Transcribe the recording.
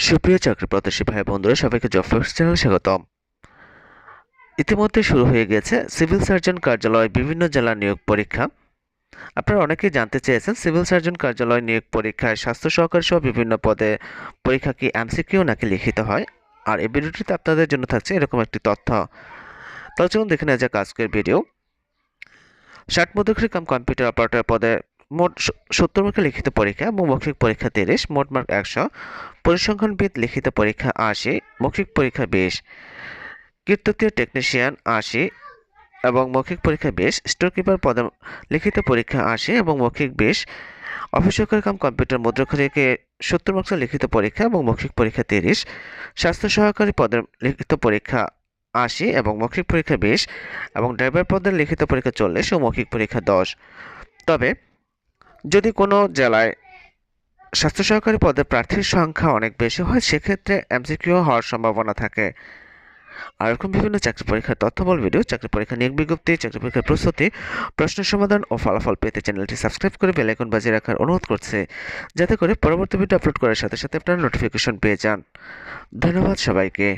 সুপ্রিয় চাকরি প্রত্যাশী ভাই বন্ধুরা, সবাইকে জব ফ্লেক্স চ্যানেলে স্বাগতম। ইতিমধ্যে শুরু হয়ে গেছে সিভিল সার্জন কার্যালয় বিভিন্ন জেলা নিয়োগ পরীক্ষা। আপনারা অনেকেই জানতে চেয়েছেন সিভিল সার্জন কার্যালয় নিয়োগ পরীক্ষায় স্বাস্থ্য সহকারী সহ বিভিন্ন পদে পরীক্ষা কি এমসিকিউ নাকি লিখিত হয়। আর এই ভিডিওটিতে আপনাদের জন্য থাকছে এরকম একটি তথ্য। তাহলে চলুন দেখে নেওয়া যাক আজকের ভিডিও। 60 মধ্যক্ষরী কাম কম্পিউটার অপারেটর পদে মোট 70 মার্কের লিখিত পরীক্ষা এবং মৌখিক পরীক্ষা 30, মোট মার্ক 100। পরিসংখ্যানবিদ লিখিত পরীক্ষা 80, মৌখিক পরীক্ষা 20। কীর্তনীয় টেকনিশিয়ান 80 এবং মৌখিক পরীক্ষা 20। স্টোর কিপার পদে লিখিত পরীক্ষা 80 এবং মৌখিক 20। অফিস সহকারী কাম কম্পিউটার মুদ্রাক্ষরীকে 70 মার্কসের লিখিত পরীক্ষা এবং মৌখিক পরীক্ষা 30। স্বাস্থ্য সহকারী পদের লিখিত পরীক্ষা 80 এবং মৌখিক পরীক্ষা 20 এবং ড্রাইভার পদের লিখিত পরীক্ষা 40 ও মৌখিক পরীক্ষা 10। তবে যদি কোনো জেলায় স্বাস্থ্য সহকারী পদে প্রার্থীর সংখ্যা অনেক বেশি হয়, সেক্ষেত্রে এমসিকিউ হওয়ার সম্ভাবনা থাকে। আর এরকম বিভিন্ন চাকরি পরীক্ষার তথ্যবল ভিডিও, চাকরি পরীক্ষা নিয়োগ বিজ্ঞপ্তি, চাকরি পরীক্ষার প্রস্তুতি, প্রশ্ন সমাধান ও ফলাফল পেতে চ্যানেলটি সাবস্ক্রাইব করে বেল আইকন বাজিয়ে রাখার অনুরোধ করছে, যাতে করে পরবর্তী ভিডিও আপলোড করার সাথে সাথে আপনারা নোটিফিকেশন পেয়ে যান। ধন্যবাদ সবাইকে।